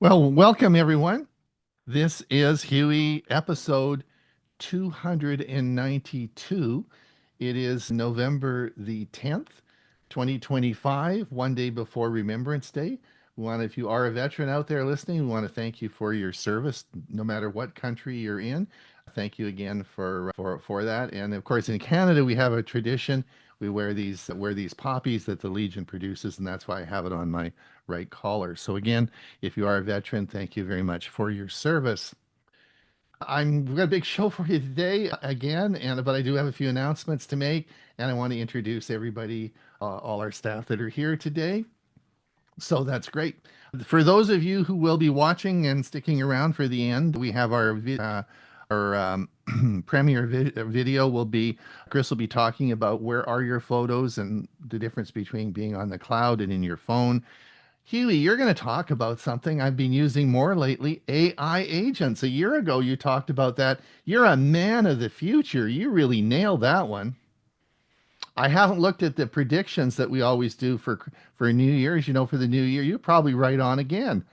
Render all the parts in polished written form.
Well, welcome everyone. This is Hewie episode 292. It is November the 10th, 2025, one day before Remembrance Day. If you are a veteran out there listening, we want to thank you for your service, no matter what country you're in. Thank you again for that. And of course, in Canada, we have a tradition. We wear these poppies that the Legion produces, and that's why I have it on my right collar. So again, if you are a veteran, thank you very much for your service. We've got a big show for you today again, but I do have a few announcements to make, and I want to introduce everybody, all our staff that are here today. So that's great. For those of you who will be watching and sticking around for the end, we have our premiere video. Chris will be talking about where are your photos and the difference between being on the cloud and in your phone. Hewie, you're going to talk about something I've been using more lately, AI agents. A year ago, you talked about that. You're a man of the future. You really nailed that one. I haven't looked at the predictions that we always do for New Year's. For the new year, you're probably right on again.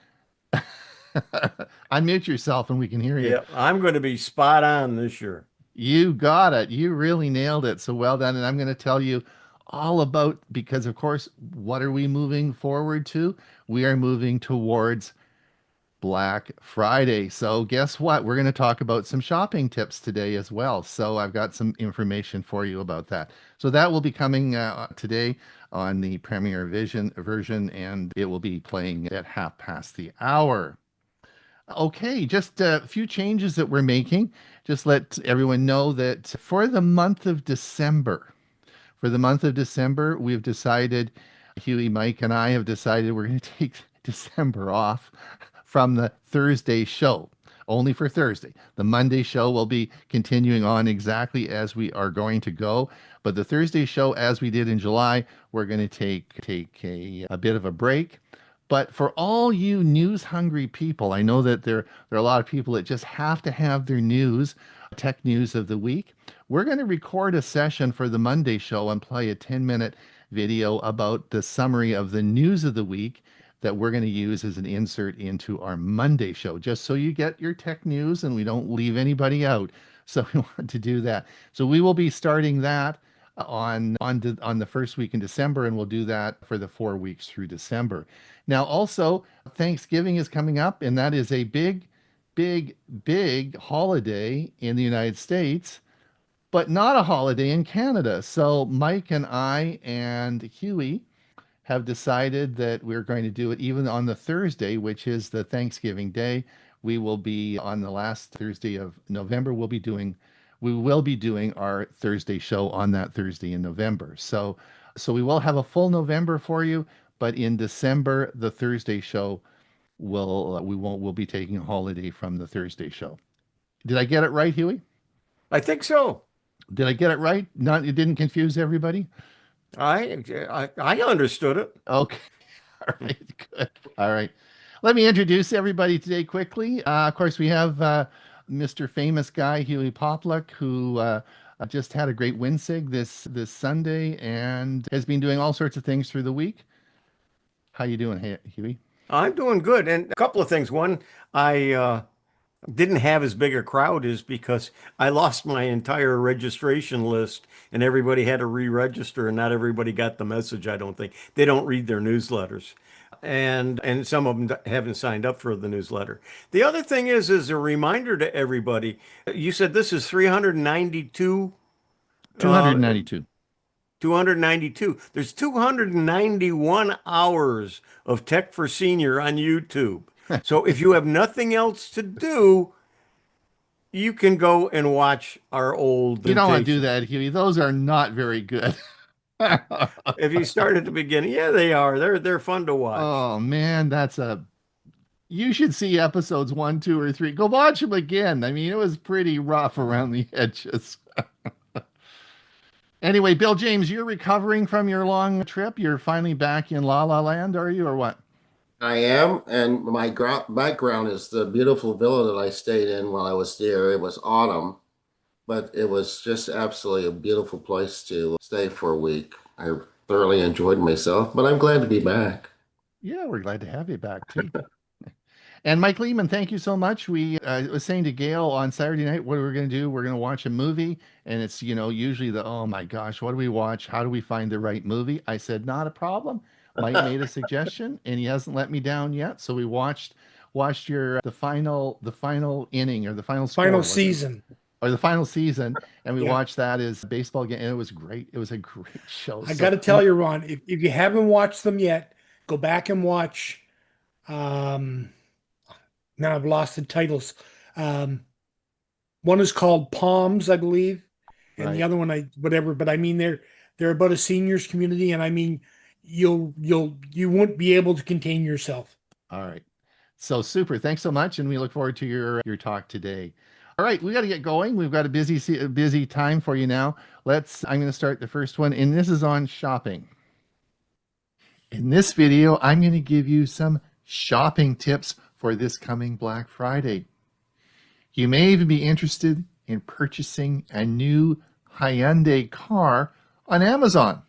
Unmute yourself and we can hear you. Yeah, I'm going to be spot on this year. You got it. You really nailed it. So well done. And I'm going to tell you all about, because of course, what are we moving forward to? We are moving towards Black Friday. So guess what? We're going to talk about some shopping tips today as well. So I've got some information for you about that. So that will be coming today on the Premiere Vision version, and it will be playing at 1/2 past the hour. Okay, just a few changes that we're making. Just let everyone know that for the month of December, we've decided, Huey, Mike, and I have decided we're going to take December off from the Thursday show, only for Thursday. The Monday show will be continuing on exactly as we are going to go. But the Thursday show, as we did in July, we're going to take a bit of a break. But for all you news hungry people, I know that there are a lot of people that just have to have their tech news of the week. We're going to record a session for the Monday show and play a 10-minute video about the summary of the news of the week that we're going to use as an insert into our Monday show, just so you get your tech news and we don't leave anybody out. So we want to do that. So we will be starting that on the first week in December, and we'll do that for the 4 weeks through December. Now, also, Thanksgiving is coming up, and that is a big, big, big holiday in the United States, but not a holiday in Canada. So Mike and I and Huey have decided that we're going to do it even on the Thursday, which is the Thanksgiving Day. We will be on the last Thursday of November. We will be doing our Thursday show on that Thursday in November. So we will have a full November for you, but in December, the Thursday show we'll be taking a holiday from the Thursday show. Did I get it right, Huey? I think so. Did I get it right? Not It didn't confuse everybody? I understood it. Okay. All right, good. All right. Let me introduce everybody today quickly. Of course, we have Mr. Famous Guy, Hewie Poplock, who just had a great winsig this Sunday and has been doing all sorts of things through the week. How you doing, Huey? I'm doing good. And a couple of things. One, I didn't have as big a crowd is because I lost my entire registration list and everybody had to re-register and not everybody got the message, I don't think. They don't read their newsletters. And some of them haven't signed up for the newsletter. The other thing is a reminder to everybody. You said this is 392 292. 292. There's 291 hours of Tech for Senior on YouTube. So if you have nothing else to do, you can go and watch our old You don't want to do temptations. that, Huey. Those are not very good. If you start at the beginning, yeah, they are. They're fun to watch. Oh man, you should see episodes 1, 2, or 3. Go watch them again. I mean, it was pretty rough around the edges. Anyway, Bill James, you're recovering from your long trip. You're finally back in La La Land, are you, or what? I am, and my background is the beautiful villa that I stayed in while I was there. It was autumn, but it was just absolutely a beautiful place to stay for a week. I thoroughly enjoyed myself, but I'm glad to be back. Yeah, we're glad to have you back too. And Mike Leaman, thank you so much. We was saying to Gail on Saturday night, what we're going to do, we're going to watch a movie. And it's, usually oh my gosh, what do we watch? How do we find the right movie? I said, not a problem. Mike made a suggestion and he hasn't let me down yet. So we watched your the final inning or the final score, Final was it? season. Or the final season, and we Yeah. watched that as a baseball game, and it was great. It was a great show. I got to tell you, Ron, if you haven't watched them yet, go back and watch. Now I've lost the titles. One is called Palms, I believe, and the Right. other one, whatever. But I mean, they're about a seniors community, and I mean, you won't be able to contain yourself. All right. So super. Thanks so much, and we look forward to your talk today. All right, we got to get going. We've got a busy time for you now. I'm going to start the first one, and this is on shopping. In this video, I'm going to give you some shopping tips for this coming Black Friday. You may even be interested in purchasing a new Hyundai car on Amazon.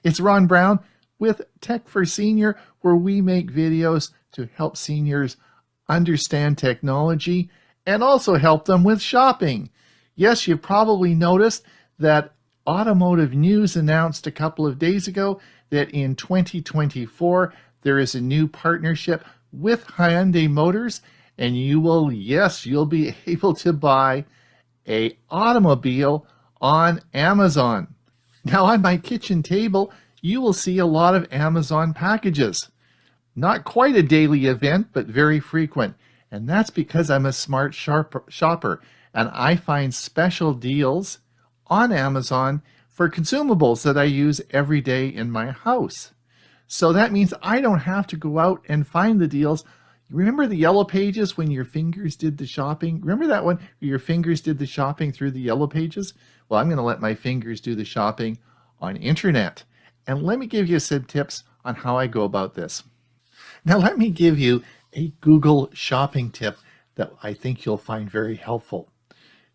It's Ron Brown with Tech for Senior, where we make videos to help seniors understand technology and also help them with shopping. Yes, you've probably noticed that Automotive News announced a couple of days ago that in 2024, there is a new partnership with Hyundai Motors, and you'll be able to buy an automobile on Amazon. Now, on my kitchen table, you will see a lot of Amazon packages. Not quite a daily event, but very frequent. And that's because I'm a smart shopper, and I find special deals on Amazon for consumables that I use every day in my house. So that means I don't have to go out and find the deals. Remember the yellow pages when your fingers did the shopping? Remember that one where your fingers did the shopping through the yellow pages? Well, I'm going to let my fingers do the shopping on internet. And let me give you some tips on how I go about this. Now, let me give you a Google shopping tip that I think you'll find very helpful.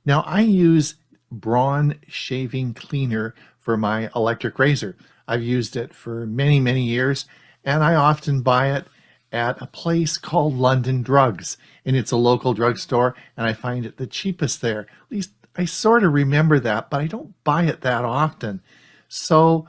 Now, I use Braun shaving cleaner for my electric razor. I've used it for many, many years, and I often buy it at a place called London Drugs, and it's a local drugstore, and I find it the cheapest there. At least I sort of remember that, but I don't buy it that often. So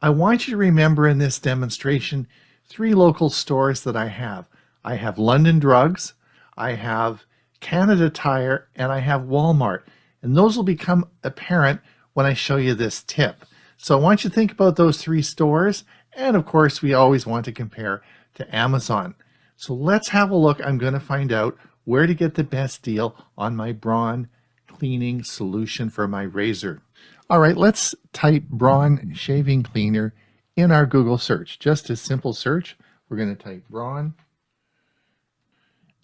I want you to remember in this demonstration 3 local stores that I have. I have London Drugs, I have Canada Tire, and I have Walmart. And those will become apparent when I show you this tip. So I want you to think about those 3 stores. And of course, we always want to compare to Amazon. So let's have a look. I'm going to find out where to get the best deal on my Braun cleaning solution for my razor. All right, let's type Braun shaving cleaner in our Google search. Just a simple search. We're going to type Braun,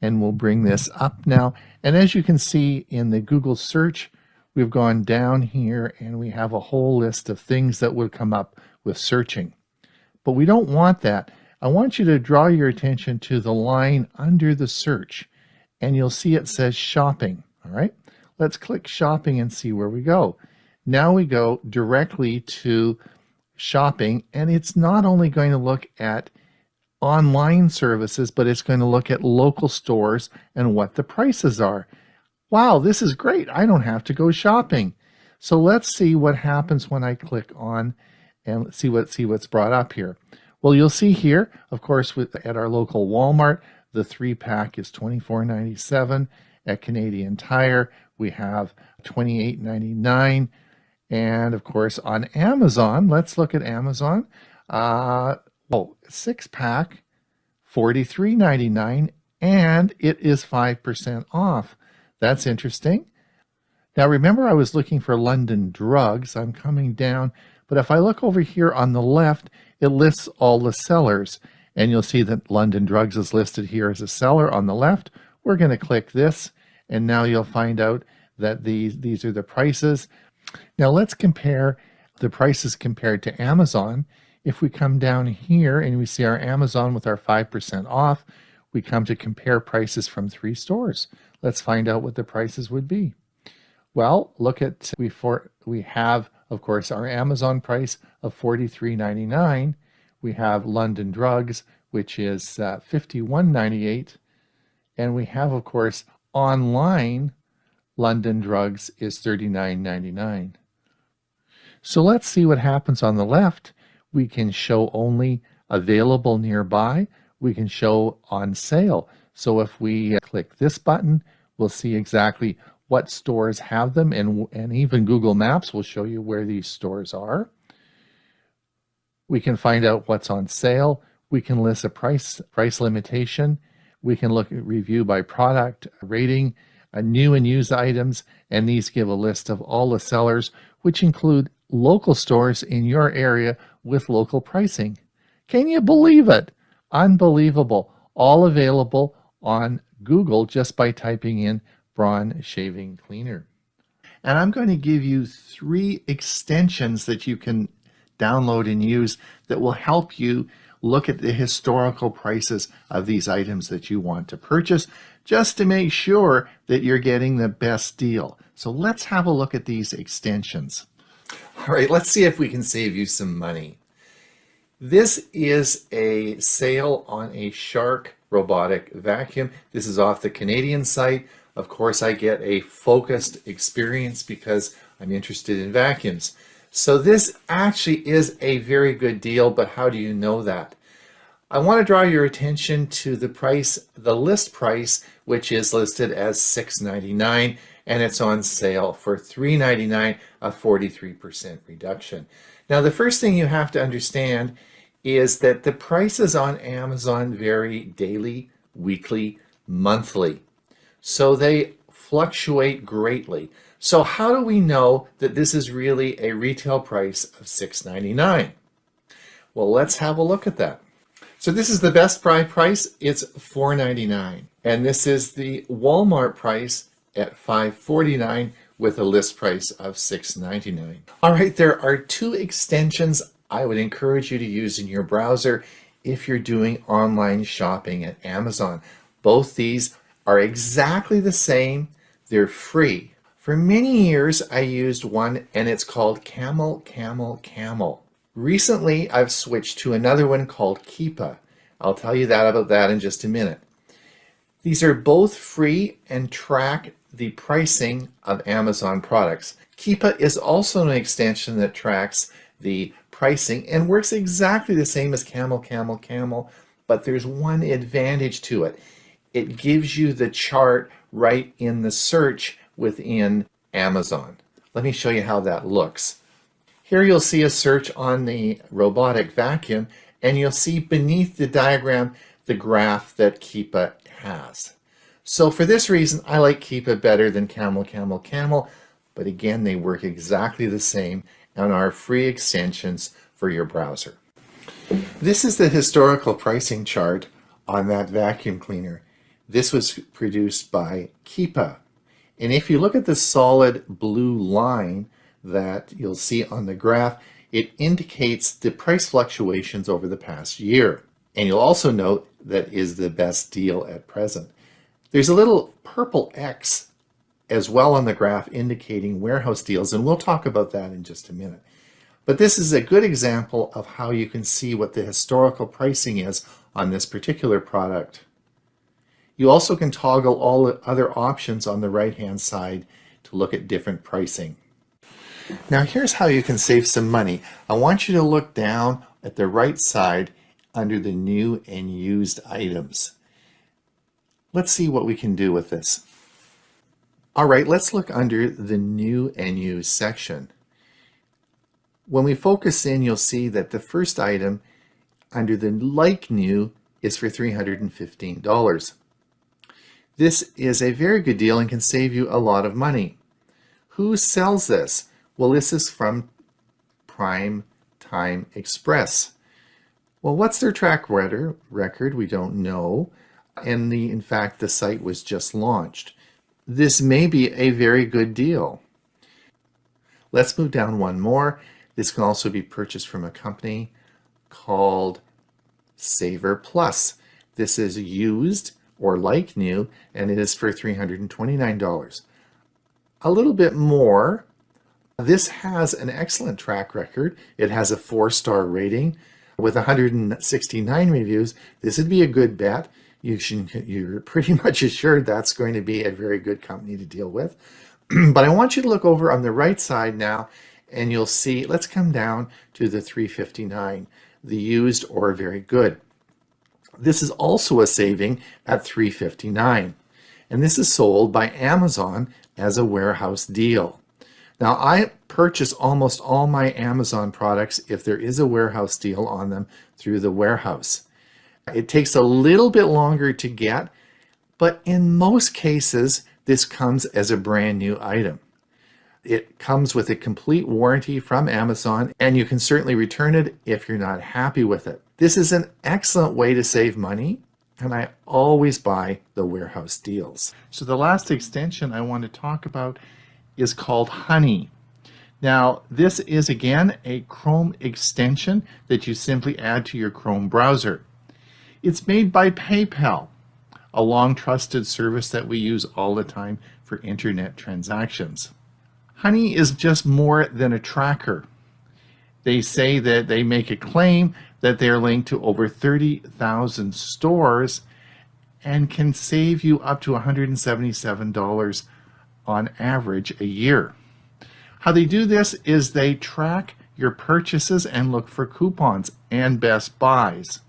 and we'll bring this up now. And as you can see in the Google search, we've gone down here and we have a whole list of things that would come up with searching. But we don't want that. I want you to draw your attention to the line under the search, and you'll see it says shopping. All right, let's click shopping and see where we go. Now we go directly to shopping, and it's not only going to look at online services, but it's going to look at local stores and what the prices are. Wow, this is great. I don't have to go shopping. So let's see what happens when I click on and see what's brought up here. Well, you'll see here, of course, at our local Walmart, the 3-pack is $24.97. At Canadian Tire, we have $28.99. And of course, on Amazon, let's look at Amazon. 6-pack, $43.99, and it is 5% off. That's interesting. Now, remember, I was looking for London Drugs. I'm coming down, but if I look over here on the left, it lists all the sellers, and you'll see that London Drugs is listed here as a seller on the left. We're going to click this, and now you'll find out that these are the prices. Now let's compare the prices compared to Amazon. If we come down here and we see our Amazon with our 5% off, we come to compare prices from 3 stores. Let's find out what the prices would be. Well, look at, we have, of course, our Amazon price of $43.99. We have London Drugs, which is $51.98. And we have, of course, online London Drugs is $39.99. So let's see what happens on the left. We can show only available nearby. We can show on sale. So if we click this button, we'll see exactly what stores have them, and even Google Maps will show you where these stores are. We can find out what's on sale. We can list a price limitation. We can look at review by product, rating, new and used items, and these give a list of all the sellers, which include local stores in your area with local pricing. Can you believe it? Unbelievable. All available on Google just by typing in Braun Shaving Cleaner. And I'm going to give you 3 extensions that you can download and use that will help you look at the historical prices of these items that you want to purchase, just to make sure that you're getting the best deal. So let's have a look at these extensions. All right, let's see if we can save you some money. This is a sale on a Shark robotic vacuum. This is off the Canadian site. Of course, I get a focused experience because I'm interested in vacuums. So this actually is a very good deal, but how do you know that? I want to draw your attention to the price, the list price, which is listed as $6.99, and it's on sale for $3.99, a 43% reduction. Now, the first thing you have to understand is that the prices on Amazon vary daily, weekly, monthly. So they fluctuate greatly. So how do we know that this is really a retail price of $6.99? Well, let's have a look at that. So this is the Best Buy price. It's $4.99. And this is the Walmart price at $5.49 with a list price of $6.99. All right, there are 2 extensions I would encourage you to use in your browser if you're doing online shopping at Amazon. Both these are exactly the same. They're free. For many years, I used one, and it's called Camel, Camel, Camel. Recently, I've switched to another one called Keepa. I'll tell you about that in just a minute. These are both free and track the pricing of Amazon products. Keepa is also an extension that tracks the pricing and works exactly the same as Camel, Camel, Camel, but there's one advantage to it. It gives you the chart right in the search within Amazon. Let me show you how that looks. Here you'll see a search on the robotic vacuum, and you'll see beneath the diagram the graph that Keepa has. So for this reason, I like Keepa better than Camel, Camel, Camel, but again, they work exactly the same and are free extensions for your browser. This is the historical pricing chart on that vacuum cleaner. This was produced by Keepa. And if you look at the solid blue line that you'll see on the graph, it indicates the price fluctuations over the past year. And you'll also note that is the best deal at present. There's a little purple X as well on the graph indicating warehouse deals, and we'll talk about that in just a minute. But this is a good example of how you can see what the historical pricing is on this particular product. You also can toggle all the other options on the right-hand side to look at different pricing. Now here's how you can save some money. I want you to look down at the right side under the new and used items. Let's see what we can do with this. All right, let's look under the new and used section. When we focus in, you'll see that the first item under the like new is for $315. This is a very good deal and can save you a lot of money. Who sells this? Well, this is from Prime Time Express. Well, what's their track record? We don't know. And in fact, the site was just launched. This may be a very good deal. Let's move down one more. This can also be purchased from a company called Saver Plus. This is used or like new, and it is for $329. A little bit more. This has an excellent track record. It has a 4-star rating. with 169 reviews, this would be a good bet. You're pretty much assured that's going to be a very good company to deal with. But I want you to look over on the right side now, and you'll see, let's come down to the 359, the used or very good. This is also a saving at 359, and this is sold by Amazon as a warehouse deal. Now, I purchase almost all my Amazon products if there is a warehouse deal on them through the warehouse. It takes a little bit longer to get, but in most cases, this comes as a brand new item. It comes with a complete warranty from Amazon, and you can certainly return it if you're not happy with it. This is an excellent way to save money, and I always buy the warehouse deals. So the last extension I want to talk about is called Honey. Now, this is again a Chrome extension that you simply add to your Chrome browser. It's made by PayPal, a long trusted service that we use all the time for internet transactions. Honey is just more than a tracker. They say that they make a claim that they're linked to over 30,000 stores and can save you up to $177 on average a year. How they do this is they track your purchases and look for coupons and best buys.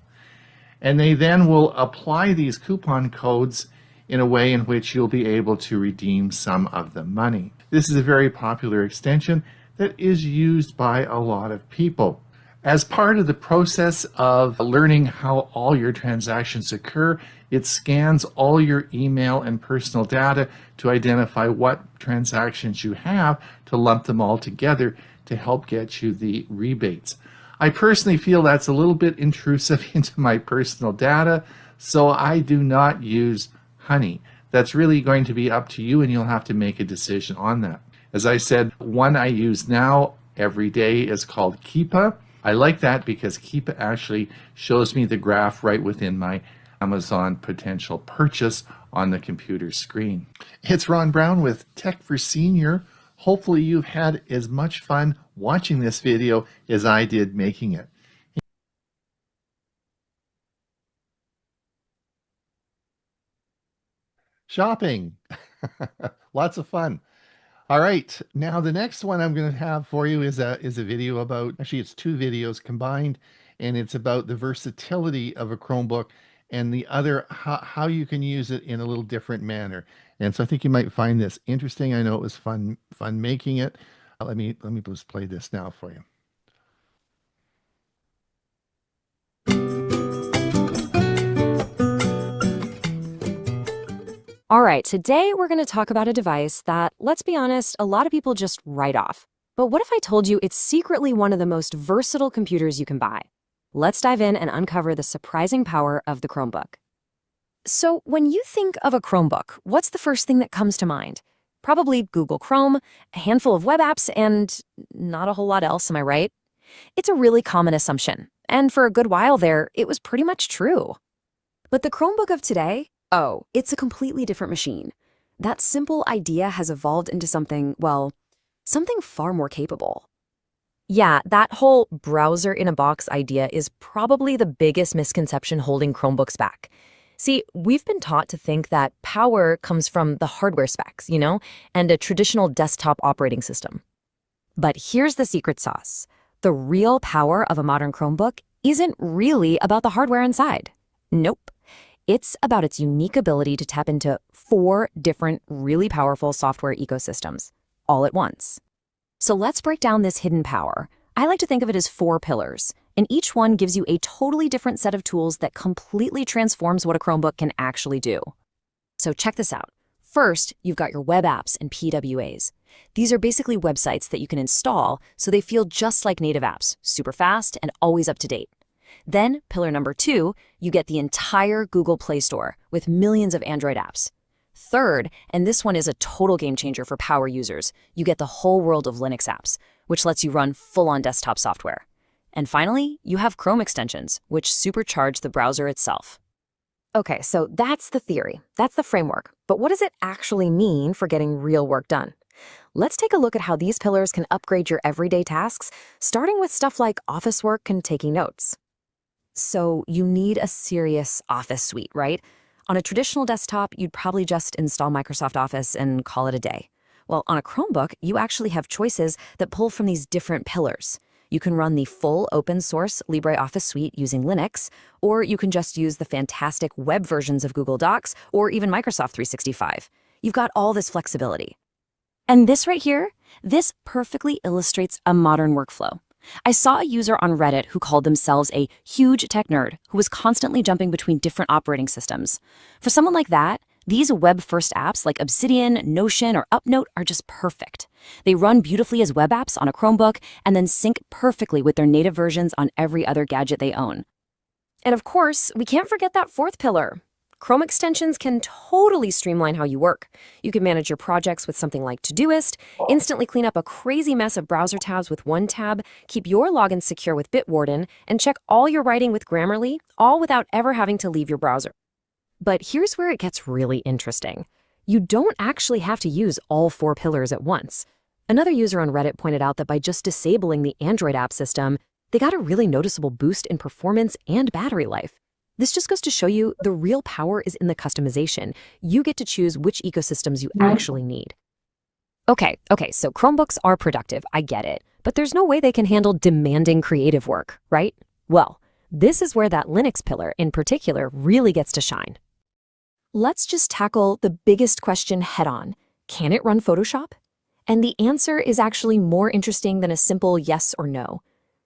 And they then will apply these coupon codes in a way in which you'll be able to redeem some of the money. This is a very popular extension that is used by a lot of people. As part of the process of learning how all your transactions occur, it scans all your email and personal data to identify what transactions you have to lump them all together to help get you the rebates. I personally feel that's a little bit intrusive into my personal data, so I do not use Honey. That's really going to be up to you, and you'll have to make a decision on that. As I said, one I use now every day is called Keepa. I like that because Keepa actually shows me the graph right within my Amazon potential purchase on the computer screen. It's Ron Brown with Tech for Senior. Hopefully you've had as much fun watching this video as I did making it. Shopping. Lots of fun. All right, now the next one I'm going to have for you is a video about, actually it's two videos combined, and it's about the versatility of a Chromebook and the other, how you can use it in a little different manner. And so I think you might find this interesting. I know it was fun making it. Let me just play this now for you. All right, today we're going to talk about a device that, let's be honest, a lot of people just write off. But what if I told you it's secretly one of the most versatile computers you can buy? Let's dive in and uncover the surprising power of the Chromebook. So when you think of a Chromebook, what's the first thing that comes to mind? Probably Google Chrome, a handful of web apps, and not a whole lot else, am I right? It's a really common assumption, and for a good while there, it was pretty much true. But the Chromebook of today? Oh, it's a completely different machine. That simple idea has evolved into something, well, something far more capable. Yeah, that whole browser-in-a-box idea is probably the biggest misconception holding Chromebooks back. See, we've been taught to think that power comes from the hardware specs, and a traditional desktop operating system. But here's the secret sauce. The real power of a modern Chromebook isn't really about the hardware inside. Nope. It's about its unique ability to tap into 4 different really powerful software ecosystems, all at once. So let's break down this hidden power. I like to think of it as 4 pillars, and each one gives you a totally different set of tools that completely transforms what a Chromebook can actually do. So check this out. First, you've got your web apps and PWAs. These are basically websites that you can install so they feel just like native apps, super fast and always up to date. Then, pillar number 2, you get the entire Google Play Store with millions of Android apps. Third, and this one is a total game changer for power users, you get the whole world of Linux apps, which lets you run full-on desktop software. And finally, you have Chrome extensions, which supercharge the browser itself. Okay, so that's the theory. That's the framework. But what does it actually mean for getting real work done? Let's take a look at how these pillars can upgrade your everyday tasks, starting with stuff like office work and taking notes. So you need a serious office suite, right? On a traditional desktop, you'd probably just install Microsoft Office and call it a day. Well, on a Chromebook, you actually have choices that pull from these different pillars. You can run the full open source LibreOffice suite using Linux, or you can just use the fantastic web versions of Google Docs or even Microsoft 365. You've got all this flexibility. And this right here, this perfectly illustrates a modern workflow. I saw a user on Reddit who called themselves a huge tech nerd who was constantly jumping between different operating systems. For someone like that, these web-first apps like Obsidian, Notion, or UpNote are just perfect. They run beautifully as web apps on a Chromebook and then sync perfectly with their native versions on every other gadget they own. And of course, we can't forget that fourth pillar. Chrome extensions can totally streamline how you work. You can manage your projects with something like Todoist, instantly clean up a crazy mess of browser tabs with one tab, keep your login secure with Bitwarden, and check all your writing with Grammarly, all without ever having to leave your browser. But here's where it gets really interesting. You don't actually have to use all four pillars at once. Another user on Reddit pointed out that by just disabling the Android app system, they got a really noticeable boost in performance and battery life. This just goes to show you the real power is in the customization. You get to choose which ecosystems you actually need. Okay, so Chromebooks are productive, I get it, but there's no way they can handle demanding creative work, right? Well, this is where that Linux pillar in particular really gets to shine. Let's just tackle the biggest question head on. Can it run Photoshop? And the answer is actually more interesting than a simple yes or no.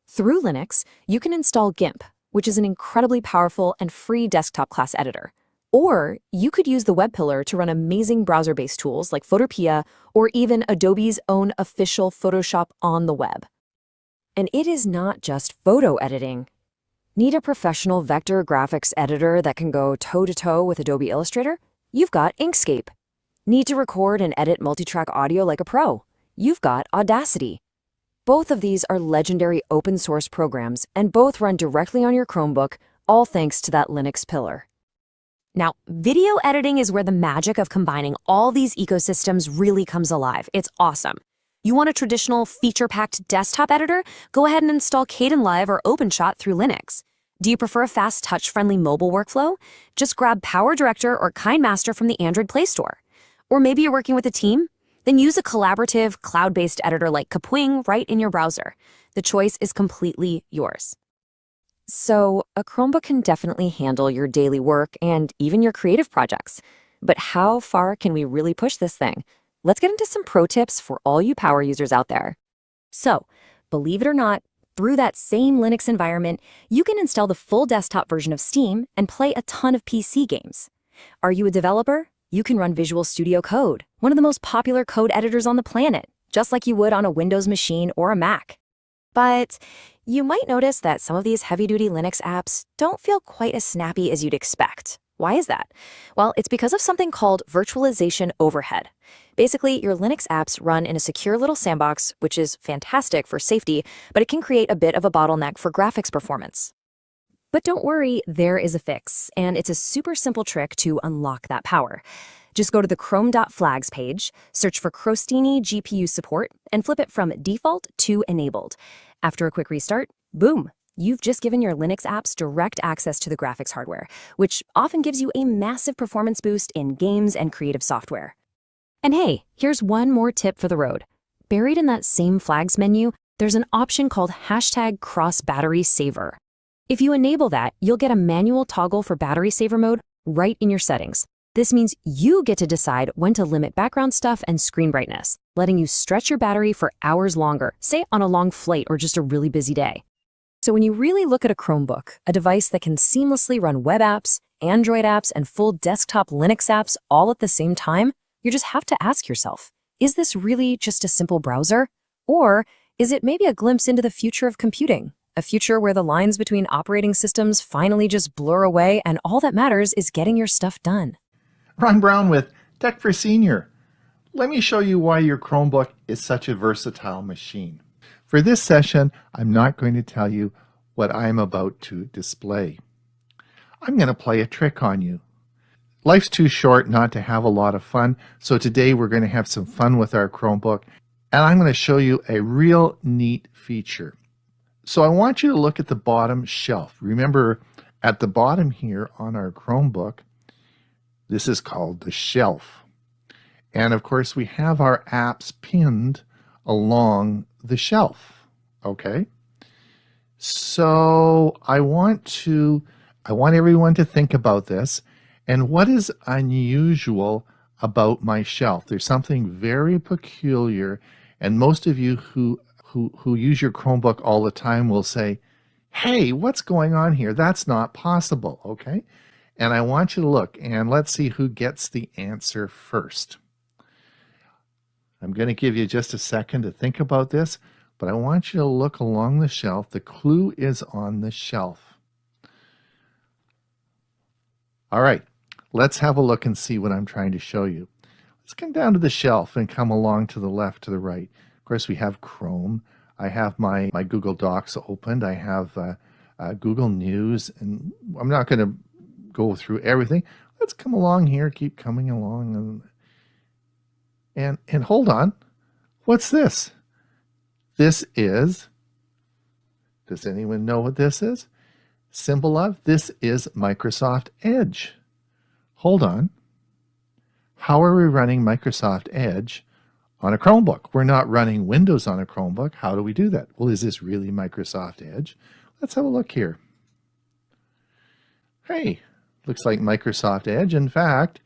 Through Linux, you can install GIMP, which is an incredibly powerful and free desktop class editor. Or you could use the web pillar to run amazing browser-based tools like Photopea or even Adobe's own official Photoshop on the web. And it is not just photo editing. Need a professional vector graphics editor that can go toe-to-toe with Adobe Illustrator? You've got Inkscape. Need to record and edit multi-track audio like a pro? You've got Audacity. Both of these are legendary open source programs and both run directly on your Chromebook, all thanks to that Linux pillar. Now, video editing is where the magic of combining all these ecosystems really comes alive. It's awesome. You want a traditional feature-packed desktop editor? Go ahead and install Kdenlive or OpenShot through Linux. Do you prefer a fast touch-friendly mobile workflow? Just grab PowerDirector or KineMaster from the Android Play Store. Or maybe you're working with a team? Then use a collaborative, cloud-based editor like Kapwing right in your browser. The choice is completely yours. So, a Chromebook can definitely handle your daily work and even your creative projects. But how far can we really push this thing? Let's get into some pro tips for all you power users out there. So, believe it or not, through that same Linux environment, you can install the full desktop version of Steam and play a ton of PC games. Are you a developer? You can run Visual Studio Code, one of the most popular code editors on the planet, just like you would on a Windows machine or a Mac. But you might notice that some of these heavy-duty Linux apps don't feel quite as snappy as you'd expect. Why is that? Well, it's because of something called virtualization overhead. Basically, your Linux apps run in a secure little sandbox, which is fantastic for safety, but it can create a bit of a bottleneck for graphics performance. But don't worry, there is a fix, and it's a super simple trick to unlock that power. Just go to the chrome.flags page, search for Crostini GPU support, and flip it from default to enabled. After a quick restart, boom, you've just given your Linux apps direct access to the graphics hardware, which often gives you a massive performance boost in games and creative software. And hey, here's one more tip for the road. Buried in that same flags menu, there's an option called #cross-battery-saver. If you enable that, you'll get a manual toggle for battery saver mode right in your settings. This means you get to decide when to limit background stuff and screen brightness, letting you stretch your battery for hours longer, say on a long flight or just a really busy day. So when you really look at a Chromebook, a device that can seamlessly run web apps, Android apps, and full desktop Linux apps all at the same time, you just have to ask yourself, is this really just a simple browser? Or is it maybe a glimpse into the future of computing? A future where the lines between operating systems finally just blur away and all that matters is getting your stuff done. Ron Brown with Tech for Senior. Let me show you why your Chromebook is such a versatile machine. For this session, I'm not going to tell you what I'm about to display. I'm going to play a trick on you. Life's too short not to have a lot of fun, so today we're going to have some fun with our Chromebook, and I'm going to show you a real neat feature. So I want you to look at the bottom shelf. Remember, at the bottom here on our Chromebook, this is called the shelf. And of course, we have our apps pinned along the shelf, okay? So I want everyone to think about this. And what is unusual about my shelf? There's something very peculiar, and most of you who use your Chromebook all the time will say, hey, what's going on here? That's not possible, okay? And I want you to look, and let's see who gets the answer first. I'm going to give you just a second to think about this, but I want you to look along the shelf. The clue is on the shelf. All right, let's have a look and see what I'm trying to show you. Let's come down to the shelf and come along to the left, to the right. Of course, we have Chrome. I have my Google Docs opened. I have Google News, and I'm not going to go through everything. Let's come along here, keep coming along, and hold on. What's this? This is, does anyone know what this is? Symbol of, this is Microsoft Edge. Hold on. How are we running Microsoft Edge on a Chromebook? We're not running Windows on a Chromebook. How do we do that? Well, is this really Microsoft Edge? Let's have a look here. Hey, looks like Microsoft Edge. In fact,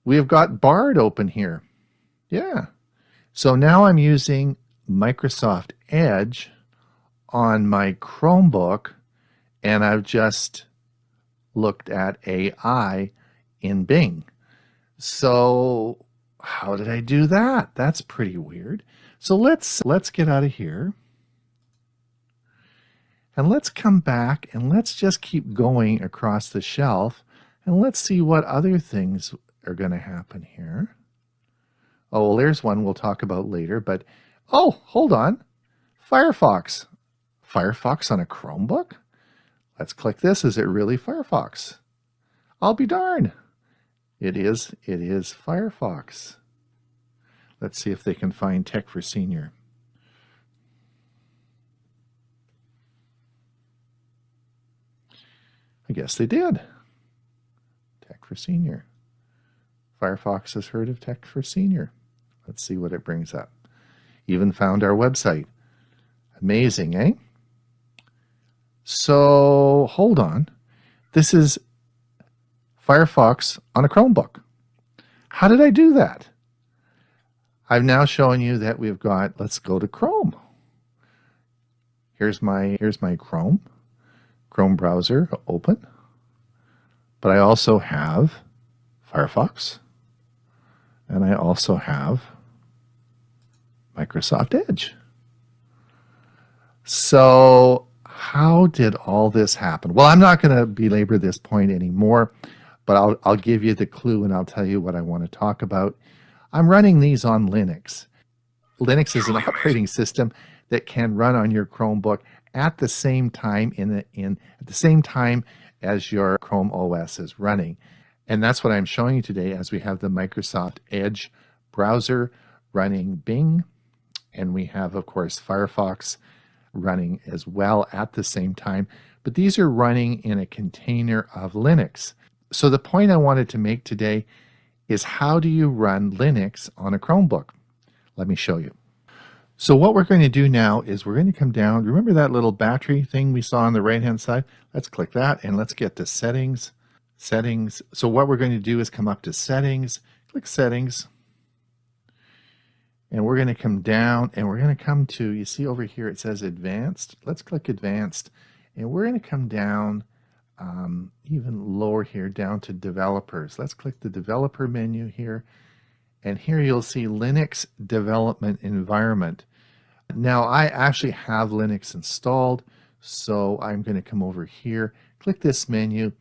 we have got Bard open here. Yeah. So now I'm using Microsoft Edge on my Chromebook, and I've just looked at AI in Bing. So how did I do that? That's pretty weird. So let's get out of here. And let's come back and let's just keep going across the shelf, and let's see what other things are going to happen here. Oh, well, there's one we'll talk about later, but oh, hold on. Firefox. Firefox on a Chromebook? Let's click this. Is it really Firefox? I'll be darned. It is Firefox. Let's see if they can find Tech for Senior. I guess they did. Tech for Senior. Firefox has heard of Tech for Senior. Let's see what it brings up. Even found our website. Amazing, eh? So, hold on. This is Firefox on a Chromebook. How did I do that? I've now shown you that we've got, let's go to Chrome. Here's my Chrome browser open. But I also have Firefox, and I also have Microsoft Edge. So how did all this happen? Well, I'm not going to belabor this point anymore, but I'll give you the clue and I'll tell you what I want to talk about. I'm running these on Linux. Linux is an operating system that can run on your Chromebook at the same time at the same time as your Chrome OS is running. And that's what I'm showing you today, as we have the Microsoft Edge browser running Bing, and we have, of course, Firefox running as well at the same time. But these are running in a container of Linux. So the point I wanted to make today is, how do you run Linux on a Chromebook? Let me show you. So what we're going to do now is we're going to come down. Remember that little battery thing we saw on the right-hand side? Let's click that and let's get to Settings. Settings. So what we're going to do is come up to Settings, click Settings, and we're going to come down and we're going to come to, you see over here it says Advanced. Let's click Advanced, and we're going to come down even lower here, down to Developers. Let's click the Developer menu here, and here you'll see Linux Development Environment. Now I actually have Linux installed, so I'm going to come over here, click this menu,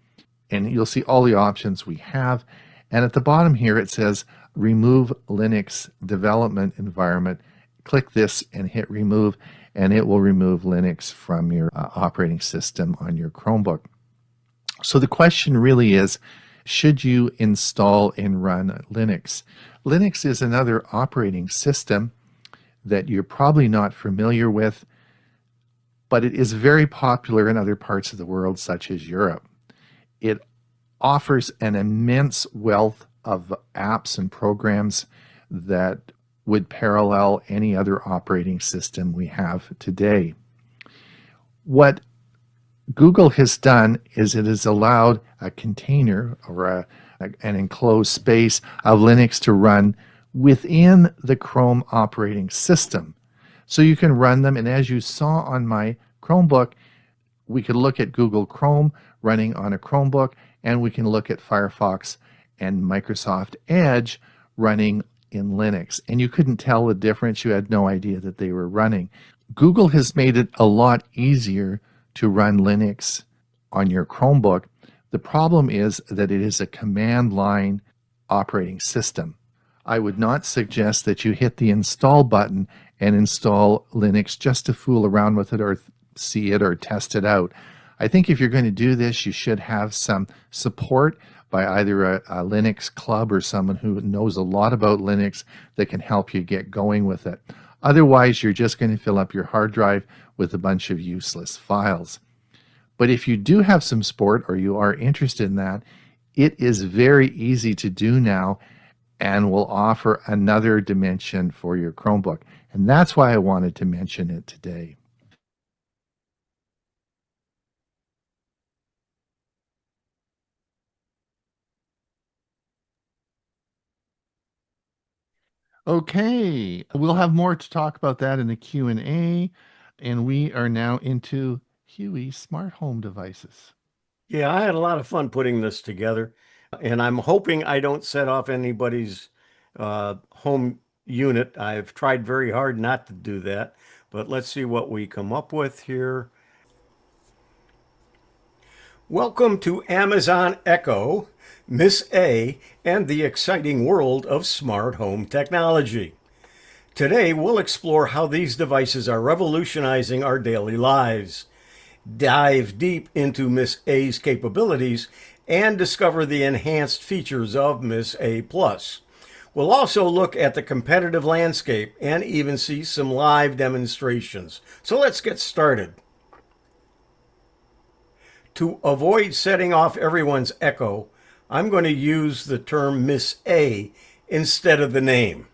and you'll see all the options we have. And at the bottom here it says Remove Linux Development Environment. Click this and hit Remove, and it will remove Linux from your operating system on your Chromebook. So the question really is, should you install and run Linux? Linux is another operating system that you're probably not familiar with, but it is very popular in other parts of the world, such as Europe. It offers an immense wealth of apps and programs that would parallel any other operating system we have today. What Google has done is it has allowed a container or an enclosed space of Linux to run within the Chrome operating system. So you can run them, and as you saw on my Chromebook, we could look at Google Chrome running on a Chromebook, and we can look at Firefox and Microsoft Edge running in Linux. And you couldn't tell the difference. You had no idea that they were running. Google has made it a lot easier to run Linux on your Chromebook. The problem is that it is a command line operating system. I would not suggest that you hit the install button and install Linux just to fool around with it or see it or test it out. I think if you're going to do this, you should have some support by either a Linux club or someone who knows a lot about Linux that can help you get going with it. Otherwise, you're just going to fill up your hard drive with a bunch of useless files. But if you do have some support or you are interested in that, it is very easy to do now and will offer another dimension for your Chromebook. And that's why I wanted to mention it today. Okay, we'll have more to talk about that in the Q&A, and we are now into Hewie smart home devices. Yeah, I had a lot of fun putting this together, and I'm hoping I don't set off anybody's home unit. I've tried very hard not to do that, but let's see what we come up with here. Welcome to Amazon Echo, Miss A, and the exciting world of smart home technology. Today, we'll explore how these devices are revolutionizing our daily lives, dive deep into Miss A's capabilities, and discover the enhanced features of Miss A Plus. We'll also look at the competitive landscape and even see some live demonstrations. So let's get started. To avoid setting off everyone's Echo, I'm going to use the term Miss A instead of the name.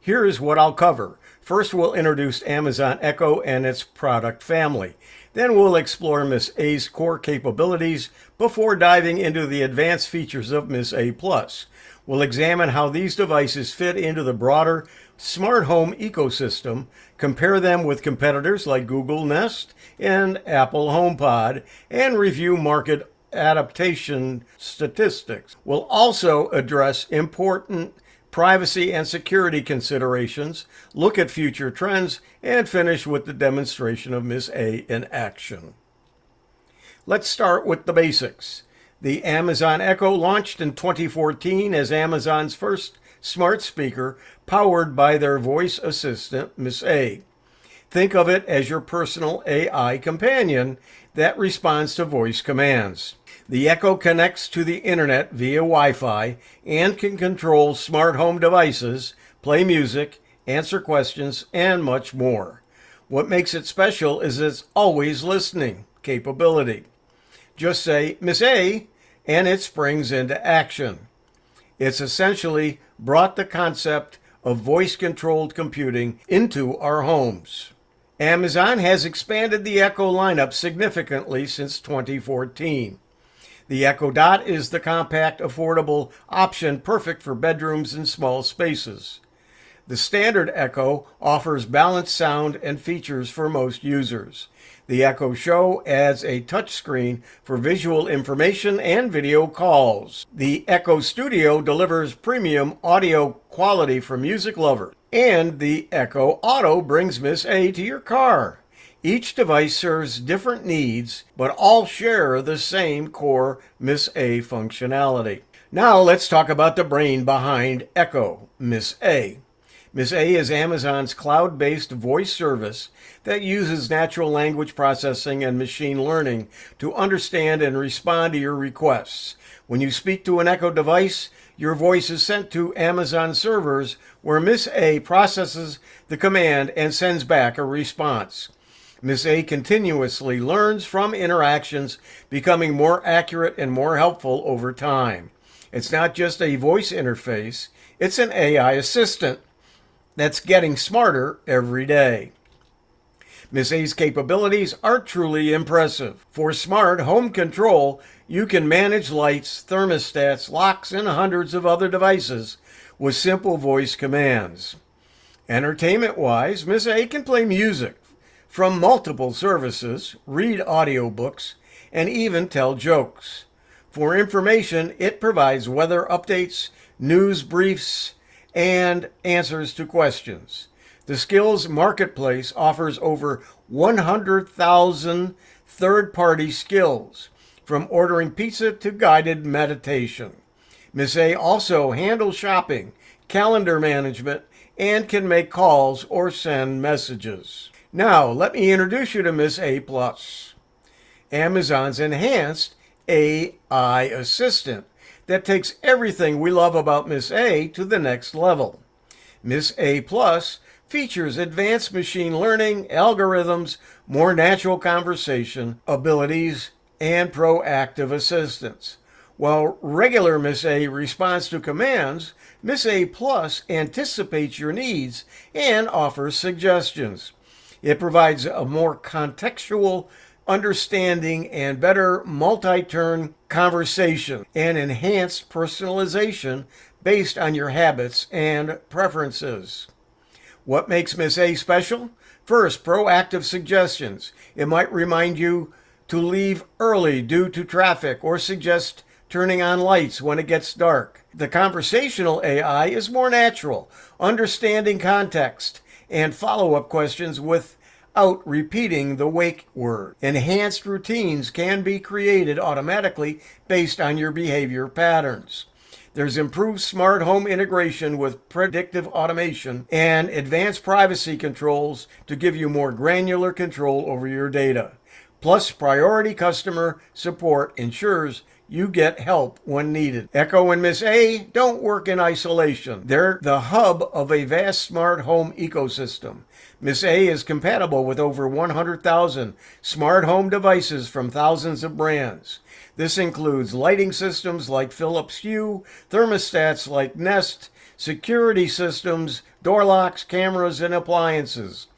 Here is what I'll cover. First, we'll introduce Amazon Echo and its product family. Then we'll explore Miss A's core capabilities before diving into the advanced features of Miss A Plus. We'll examine how these devices fit into the broader smart home ecosystem, compare them with competitors like Google Nest and Apple HomePod, and review market adaptation statistics. We'll also address important privacy and security considerations, look at future trends, and finish with the demonstration of Miss A in action. Let's start with the basics. The Amazon Echo launched in 2014 as Amazon's first smart speaker powered by their voice assistant, Miss A. Think of it as your personal AI companion that responds to voice commands. The Echo connects to the internet via Wi-Fi and can control smart home devices, play music, answer questions, and much more. What makes it special is its always listening capability. Just say, Miss A, and it springs into action. It's essentially brought the concept of voice-controlled computing into our homes. Amazon has expanded the Echo lineup significantly since 2014. The Echo Dot is the compact, affordable option perfect for bedrooms and small spaces. The standard Echo offers balanced sound and features for most users. The Echo Show adds a touchscreen for visual information and video calls. The Echo Studio delivers premium audio quality for music lovers. And the Echo Auto brings Miss A to your car. Each device serves different needs, but all share the same core Miss A functionality. Now let's talk about the brain behind Echo, Miss A. Miss A is Amazon's cloud-based voice service that uses natural language processing and machine learning to understand and respond to your requests. When you speak to an Echo device, your voice is sent to Amazon servers where Miss A processes the command and sends back a response. Miss A continuously learns from interactions, becoming more accurate and more helpful over time. It's not just a voice interface, it's an AI assistant that's getting smarter every day. Miss A's capabilities are truly impressive. For smart home control, you can manage lights, thermostats, locks, and hundreds of other devices with simple voice commands. Entertainment-wise, Miss A can play music from multiple services, read audiobooks, and even tell jokes. For information, it provides weather updates, news briefs, and answers to questions. The Skills Marketplace offers over 100,000 third-party skills, from ordering pizza to guided meditation. Miss A also handles shopping, calendar management, and can make calls or send messages. Now, let me introduce you to Miss A+, Amazon's enhanced AI assistant that takes everything we love about Miss A to the next level. Miss A+ features advanced machine learning, algorithms, more natural conversation abilities, and proactive assistance. While regular Miss A responds to commands, Miss A+ anticipates your needs and offers suggestions. It provides a more contextual understanding and better multi-turn conversation and enhanced personalization based on your habits and preferences. What makes Miss A special? First, proactive suggestions. It might remind you to leave early due to traffic or suggest turning on lights when it gets dark. The conversational AI is more natural, understanding context and follow-up questions without repeating the wake word. Enhanced routines can be created automatically based on your behavior patterns. There's improved smart home integration with predictive automation and advanced privacy controls to give you more granular control over your data. Plus, priority customer support ensures you get help when needed. Echo and Miss A don't work in isolation. They're the hub of a vast smart home ecosystem. Miss A is compatible with over 100,000 smart home devices from thousands of brands. This includes lighting systems like Philips Hue, thermostats like Nest, security systems, door locks, cameras, and appliances.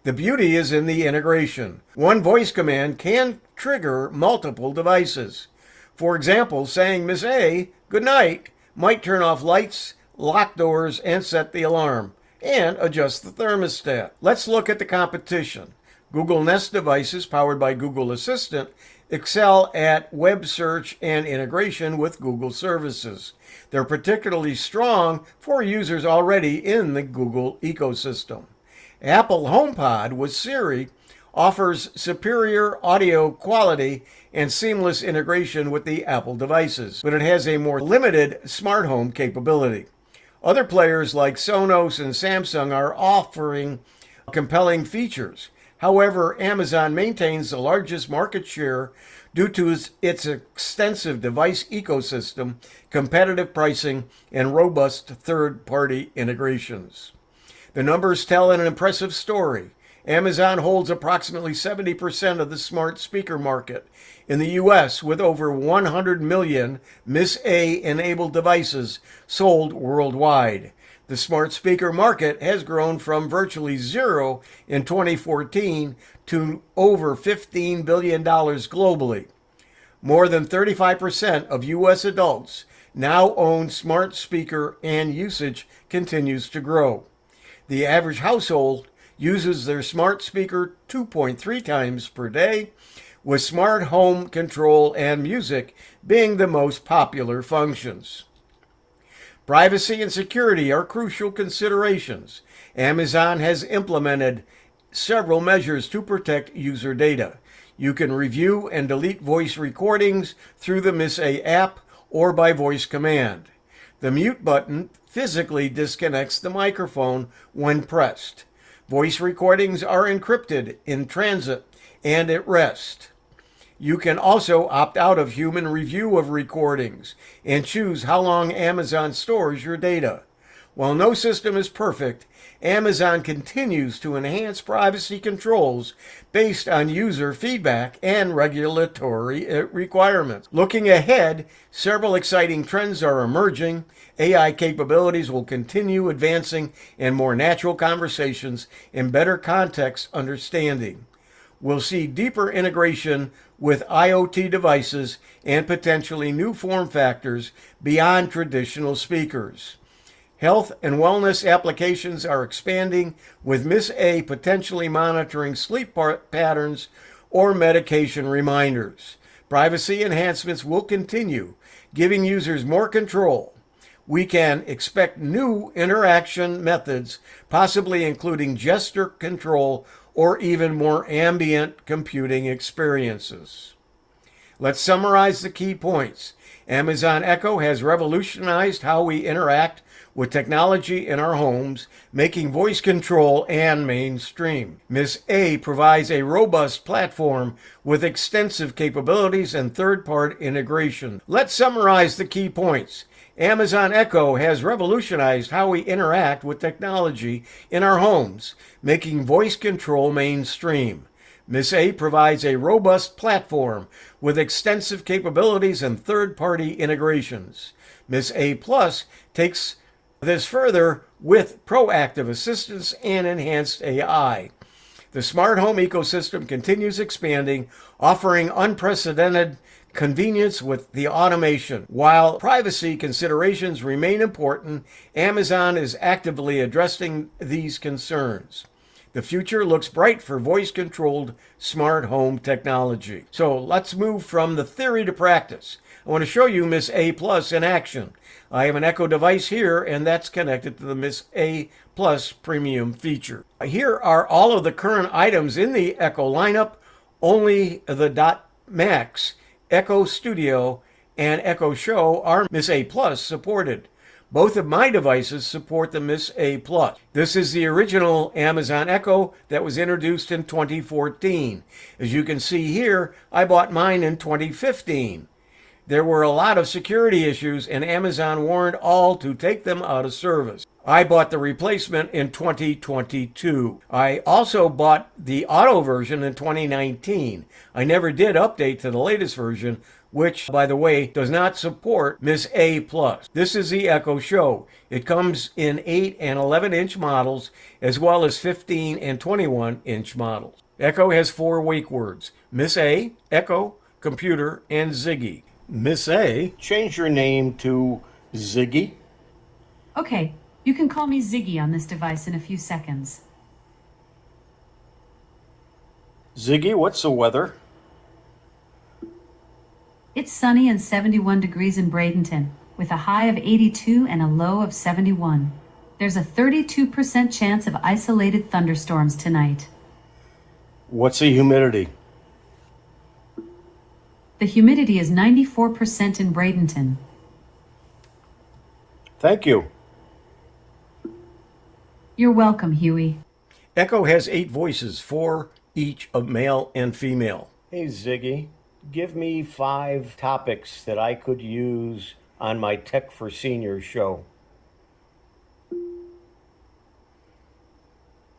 The beauty is in the integration. One voice command can trigger multiple devices. For example, saying Miss A, good night, might turn off lights, lock doors, and set the alarm, and adjust the thermostat. Let's look at the competition. Google Nest devices powered by Google Assistant excel at web search and integration with Google services. They're particularly strong for users already in the Google ecosystem. Apple HomePod with Siri offers superior audio quality and seamless integration with the Apple devices, but it has a more limited smart home capability. Other players like Sonos and Samsung are offering compelling features. However, Amazon maintains the largest market share due to its extensive device ecosystem, competitive pricing, and robust third-party integrations. The numbers tell an impressive story. Amazon holds approximately 70% of the smart speaker market in the U.S., with over 100 million Miss A-enabled devices sold worldwide. The smart speaker market has grown from virtually zero in 2014 to over $15 billion globally. More than 35% of U.S. adults now own smart speaker, and usage continues to grow. The average household uses their smart speaker 2.3 times per day, with smart home control and music being the most popular functions. Privacy and security are crucial considerations. Amazon has implemented several measures to protect user data. You can review and delete voice recordings through the Miss A app or by voice command. The mute button physically disconnects the microphone when pressed. Voice recordings are encrypted in transit and at rest. You can also opt out of human review of recordings and choose how long Amazon stores your data. While no system is perfect, Amazon continues to enhance privacy controls based on user feedback and regulatory requirements. Looking ahead, several exciting trends are emerging. AI capabilities will continue advancing in more natural conversations and better context understanding. We'll see deeper integration with IoT devices and potentially new form factors beyond traditional speakers. Health and wellness applications are expanding, with Miss A potentially monitoring sleep patterns or medication reminders. Privacy enhancements will continue, giving users more control. We can expect new interaction methods, possibly including gesture control or even more ambient computing experiences. Let's summarize the key points. Amazon Echo has revolutionized how we interact with technology in our homes, making voice control and mainstream. Miss A provides a robust platform with extensive capabilities and third-party integration. Let's summarize the key points. Amazon Echo has revolutionized how we interact with technology in our homes, making voice control mainstream. Miss A provides a robust platform with extensive capabilities and third-party integrations. Miss A Plus takes this further with proactive assistance and enhanced AI. The smart home ecosystem continues expanding, offering unprecedented convenience with the automation. While privacy considerations remain important, Amazon is actively addressing these concerns. The future looks bright for voice-controlled smart home technology. So let's move from the theory to practice. I want to show you Miss A Plus in action. I have an Echo device here, and that's connected to the Miss A Plus premium feature. Here are all of the current items in the Echo lineup. Only the ℏ/Max, Echo Studio, and Echo Show are Miss A Plus supported. Both of my devices support the Miss A Plus. This is the original Amazon Echo that was introduced in 2014. As you can see here, I bought mine in 2015. There were a lot of security issues, and Amazon warned all to take them out of service. I bought the replacement in 2022. I also bought the auto version in 2019. I never did update to the latest version, which, by the way, does not support Miss A Plus. This is the Echo Show. It comes in 8 and 11-inch models, as well as 15 and 21-inch models. Echo has 4 wake words: Miss A, Echo, Computer, and Ziggy. Miss A, change your name to Ziggy. Okay, you can call me Ziggy on this device in a few seconds. Ziggy, what's the weather? It's sunny and 71 degrees in Bradenton, with a high of 82 and a low of 71. There's a 32% chance of isolated thunderstorms tonight. What's the humidity? The humidity is 94% in Bradenton. Thank you. You're welcome, Hewie. Echo has 8 voices, 4 each of male and female. Hey Ziggy, give me 5 topics that I could use on my Tech for Seniors show.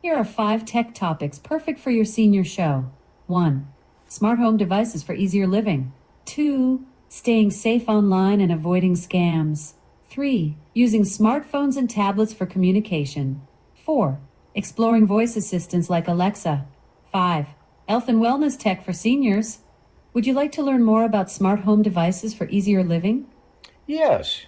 Here are 5 tech topics perfect for your senior show. 1. Smart home devices for easier living. 2. Staying safe online and avoiding scams. 3. Using smartphones and tablets for communication. 4. Exploring voice assistants like Alexa. 5. Health and wellness tech for seniors. Would you like to learn more about smart home devices for easier living? Yes.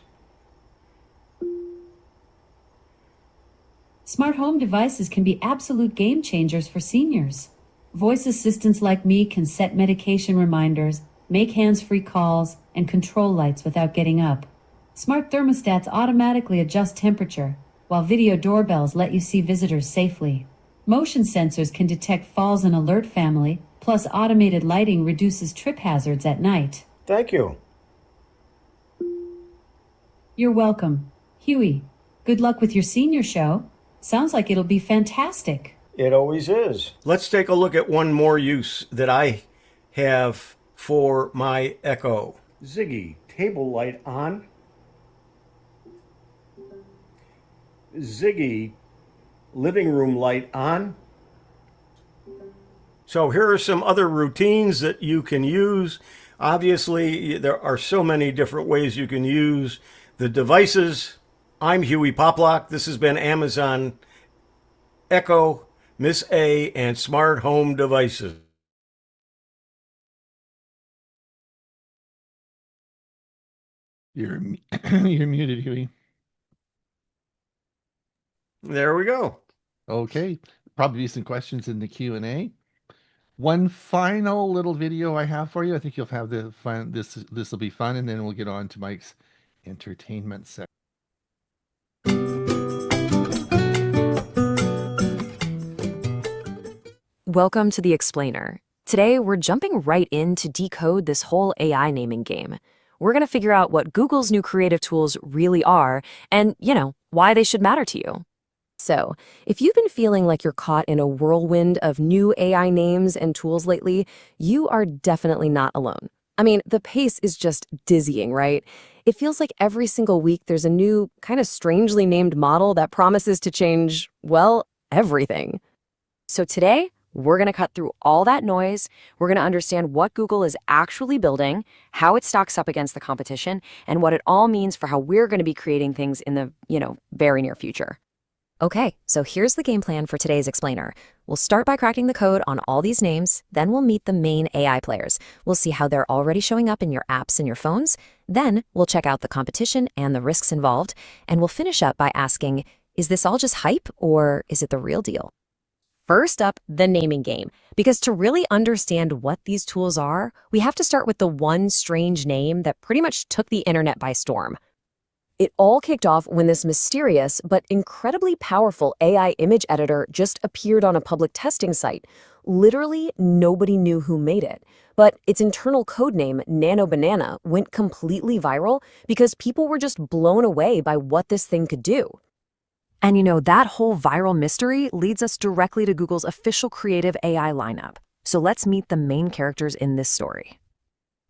Smart home devices can be absolute game changers for seniors. Voice assistants like me can set medication reminders, make hands-free calls, and control lights without getting up. Smart thermostats automatically adjust temperature, while video doorbells let you see visitors safely. Motion sensors can detect falls and alert family, plus automated lighting reduces trip hazards at night. Thank you. You're welcome. Hewie, good luck with your senior show. Sounds like it'll be fantastic. It always is. Let's take a look at one more use that I have for my Echo. Ziggy, table light on. Ziggy, living room light on. So here are some other routines that you can use. Obviously, there are so many different ways you can use the devices. I'm Hewie Poplock. This has been Amazon Echo, Miss A, and smart home devices. You're you're muted, Huey. There we go. Okay, probably some questions in the Q&A. One final little video I have for you. I think you'll have the fun. This will be fun, and then we'll get on to Mike's entertainment section. Welcome to the Explainer. Today, we're jumping right in to decode this whole AI naming game. We're going to figure out what Google's new creative tools really are and, why they should matter to you. So, if you've been feeling like you're caught in a whirlwind of new AI names and tools lately, you are definitely not alone. I mean, the pace is just dizzying, right? It feels like every single week there's a new, kind of strangely named model that promises to change, well, everything. So today, we're going to cut through all that noise. We're going to understand what Google is actually building, how it stacks up against the competition, and what it all means for how we're going to be creating things in the, very near future. Okay, so here's the game plan for today's Explainer. We'll start by cracking the code on all these names, then we'll meet the main AI players. We'll see how they're already showing up in your apps and your phones. Then we'll check out the competition and the risks involved, and we'll finish up by asking, is this all just hype or is it the real deal? First up, the naming game. Because to really understand what these tools are, we have to start with the one strange name that pretty much took the internet by storm. It all kicked off when this mysterious but incredibly powerful AI image editor just appeared on a public testing site. Literally, nobody knew who made it. But its internal codename, ℎ𝕝𝕝, went completely viral because people were just blown away by what this thing could do. And that whole viral mystery leads us directly to Google's official creative AI lineup. So let's meet the main characters in this story.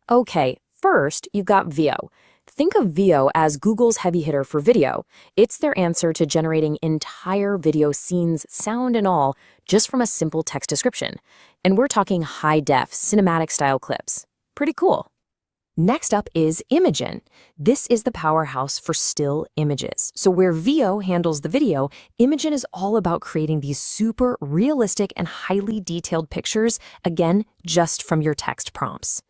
Okay, first, you've got Veo. Think of Veo as Google's heavy hitter for video. It's their answer to generating entire video scenes, sound and all, just from a simple text description. And we're talking high-def, cinematic-style clips. Pretty cool. Next up is Imagen. This is the powerhouse for still images. So where Veo handles the video, Imagen is all about creating these super realistic and highly detailed pictures, again, just from your text prompts.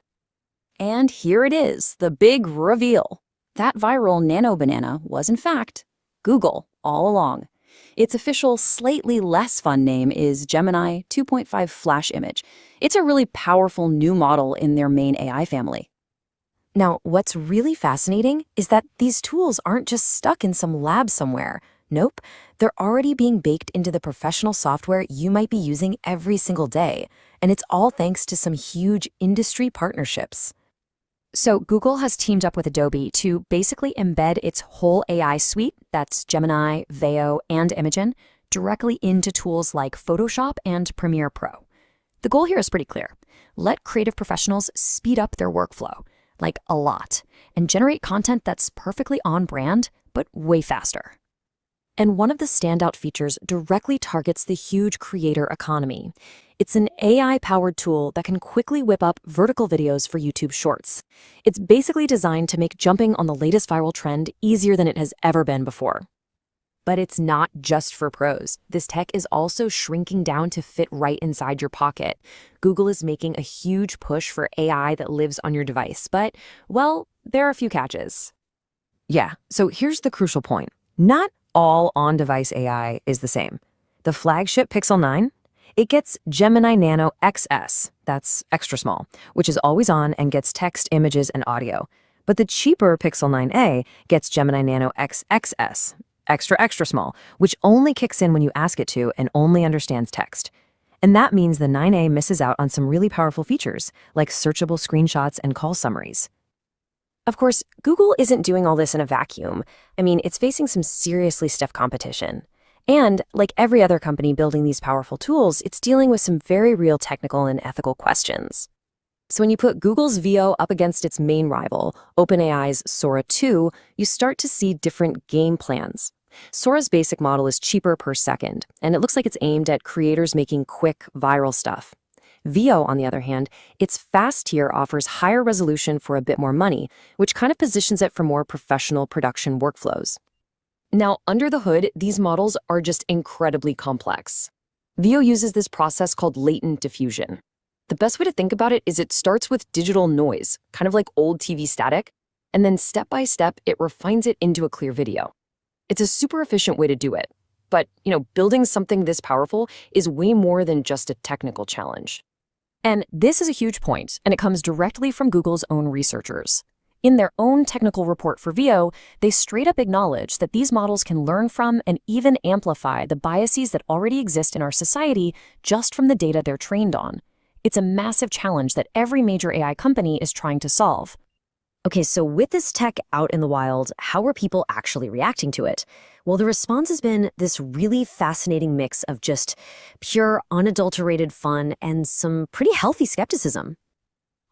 And here it is, the big reveal. That viral ℎ𝕝𝕝 was, in fact, Google all along. Its official, slightly less fun name is Gemini 2.5 Flash Image. It's a really powerful new model in their main AI family. Now, what's really fascinating is that these tools aren't just stuck in some lab somewhere. Nope, they're already being baked into the professional software you might be using every single day. And it's all thanks to some huge industry partnerships. So Google has teamed up with Adobe to basically embed its whole AI suite, that's Gemini, Veo, and Imagen, directly into tools like Photoshop and Premiere Pro. The goal here is pretty clear. Let creative professionals speed up their workflow, like a lot, and generate content that's perfectly on brand, but way faster. And one of the standout features directly targets the huge creator economy. It's an AI-powered tool that can quickly whip up vertical videos for YouTube Shorts. It's basically designed to make jumping on the latest viral trend easier than it has ever been before. But it's not just for pros. This tech is also shrinking down to fit right inside your pocket. Google is making a huge push for AI that lives on your device, but, well, there are a few catches. Yeah, so here's the crucial point. Not all on-device AI is the same. The flagship Pixel 9, it gets Gemini Nano XS, that's extra small, which is always on and gets text, images, and audio. But the cheaper Pixel 9a gets Gemini Nano XXS, extra small, which only kicks in when you ask it to and only understands text. And that means the 9a misses out on some really powerful features, like searchable screenshots and call summaries. Of course, Google isn't doing all this in a vacuum. I mean, it's facing some seriously stiff competition. And, like every other company building these powerful tools, it's dealing with some very real technical and ethical questions. So when you put Google's Veo up against its main rival, OpenAI's Sora 2, you start to see different game plans. Sora's basic model is cheaper per second, and it looks like it's aimed at creators making quick, viral stuff. Veo, on the other hand, its fast tier offers higher resolution for a bit more money, which kind of positions it for more professional production workflows. Now, under the hood, these models are just incredibly complex. Veo uses this process called latent diffusion. The best way to think about it is it starts with digital noise, kind of like old TV static, and then step by step, it refines it into a clear video. It's a super efficient way to do it. But, building something this powerful is way more than just a technical challenge. And this is a huge point, and it comes directly from Google's own researchers. In their own technical report for Veo, they straight up acknowledge that these models can learn from and even amplify the biases that already exist in our society just from the data they're trained on. It's a massive challenge that every major AI company is trying to solve. Okay, so with this tech out in the wild, how are people actually reacting to it? Well, the response has been this really fascinating mix of just pure, unadulterated fun and some pretty healthy skepticism.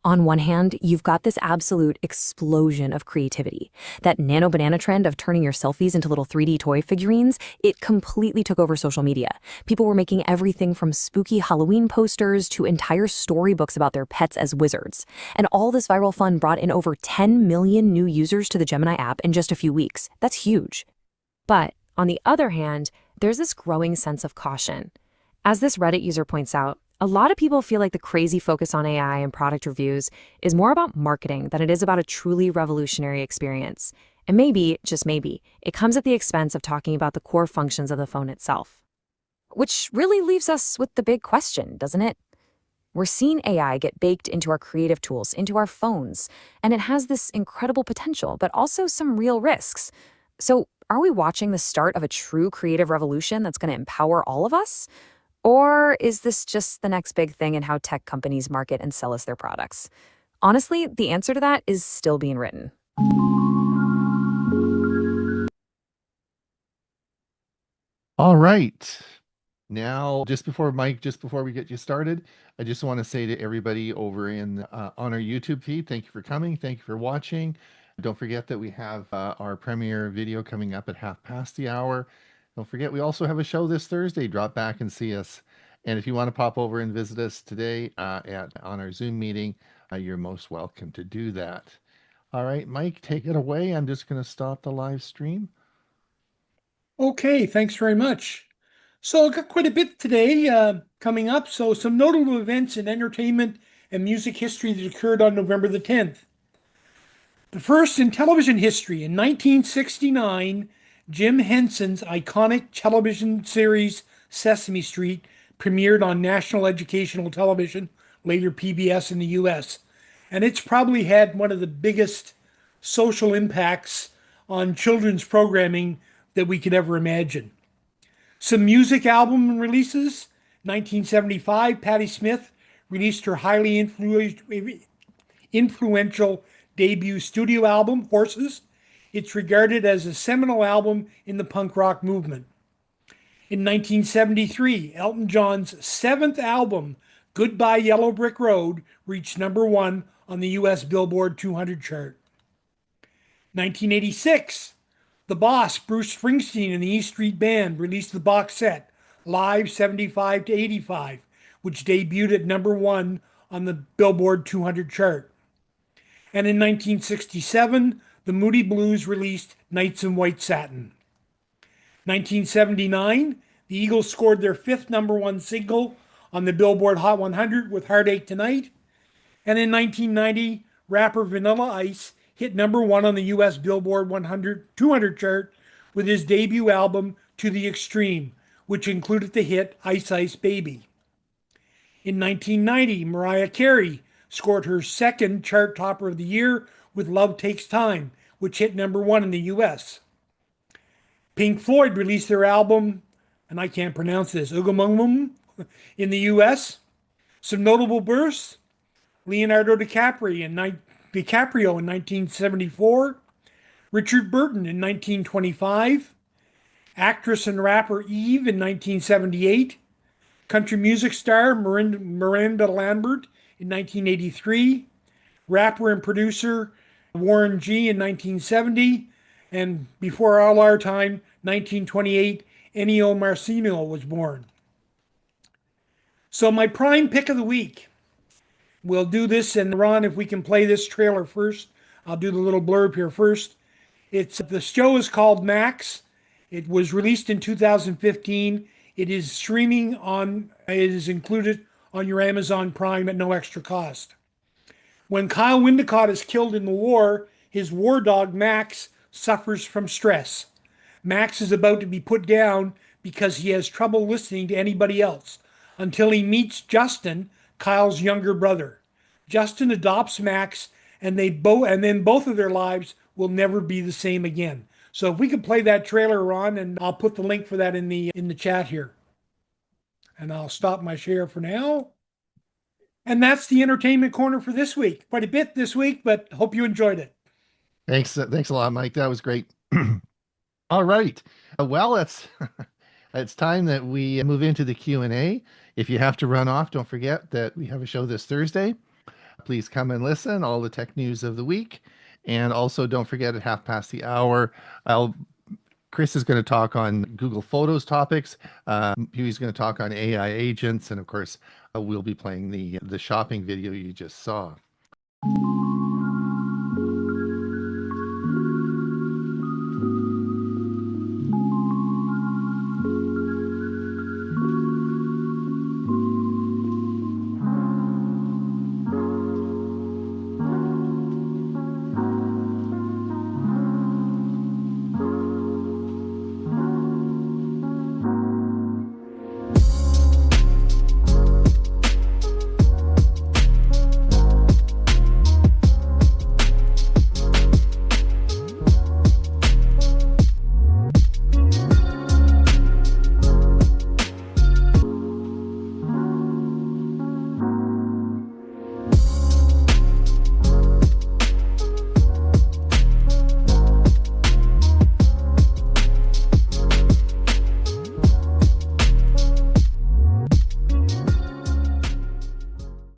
On one hand, you've got this absolute explosion of creativity. That nano banana trend of turning your selfies into little 3D toy figurines, it completely took over social media. People were making everything from spooky Halloween posters to entire storybooks about their pets as wizards. And all this viral fun brought in over 10 million new users to the Gemini app in just a few weeks. That's huge. But on the other hand, there's this growing sense of caution. As this Reddit user points out, a lot of people feel like the crazy focus on AI and product reviews is more about marketing than it is about a truly revolutionary experience. And maybe, just maybe, it comes at the expense of talking about the core functions of the phone itself. Which really leaves us with the big question, doesn't it? We're seeing AI get baked into our creative tools, into our phones, and it has this incredible potential, but also some real risks. So are we watching the start of a true creative revolution that's going to empower all of us? Or is this just the next big thing in how tech companies market and sell us their products? Honestly, the answer to that is still being written. All right. Now, just before we get you started, I just want to say to everybody over on our YouTube feed, thank you for coming. Thank you for watching. Don't forget that we have our premiere video coming up at 1:30. Don't forget, we also have a show this Thursday. Drop back and see us. And if you want to pop over and visit us today on our Zoom meeting, you're most welcome to do that. All right, Mike, take it away. I'm just going to stop the live stream. Okay, thanks very much. So I've got quite a bit today coming up. So some notable events in entertainment and music history that occurred on November the 10th. The first in television history, in 1969, Jim Henson's iconic television series Sesame Street premiered on National Educational Television, later PBS in the US. And it's probably had one of the biggest social impacts on children's programming that we could ever imagine. Some music album releases. 1975, Patti Smith released her highly influential debut studio album, Horses. It's regarded as a seminal album in the punk rock movement. In 1973, Elton John's seventh album, Goodbye Yellow Brick Road, reached #1 on the US Billboard 200 chart. 1986, the boss, Bruce Springsteen, and the E Street Band released the box set, Live 75 to 85, which debuted at #1 on the Billboard 200 chart. And in 1967, the Moody Blues released Nights in White Satin. 1979, the Eagles scored their fifth #1 single on the Billboard Hot 100 with Heartache Tonight. And in 1990, rapper Vanilla Ice hit #1 on the US Billboard 200 chart with his debut album To the Extreme, which included the hit Ice Ice Baby. In 1990, Mariah Carey scored her second chart topper of the year with Love Takes Time, which hit #1 in the US. Pink Floyd released their album, and I can't pronounce this, ℙ𝕝𝕝𝕝 in the US. Some notable births: Leonardo DiCaprio in 1974, Richard Burton in 1925, actress and rapper Eve in 1978, country music star Miranda Lambert in 1983, rapper and producer Warren G in 1970, and before all our time, 1928, Ennio Morricone was born. So my prime pick of the week. We'll do this, and Ron, if we can play this trailer first, I'll do the little blurb here first. The show is called Max. It was released in 2015. It is streaming on. It is included on your Amazon Prime at no extra cost. When Kyle Windicott is killed in the war, his war dog Max suffers from stress. Max is about to be put down because he has trouble listening to anybody else until he meets Justin, Kyle's younger brother. Justin adopts Max, and then both of their lives will never be the same again. So if we could play that trailer, Ron, and I'll put the link for that in the chat here. And I'll stop my share for now. And that's the entertainment corner for this week. Quite a bit this week, but hope you enjoyed it. Thanks a lot, Mike. That was great. All right. Well, it's time that we move into the Q&A. If you have to run off, don't forget that we have a show this Thursday. Please come and listen, all the tech news of the week. And also don't forget at 1/2 Chris is going to talk on Google Photos topics. He's going to talk on AI agents. And of course, we'll be playing the shopping video you just saw.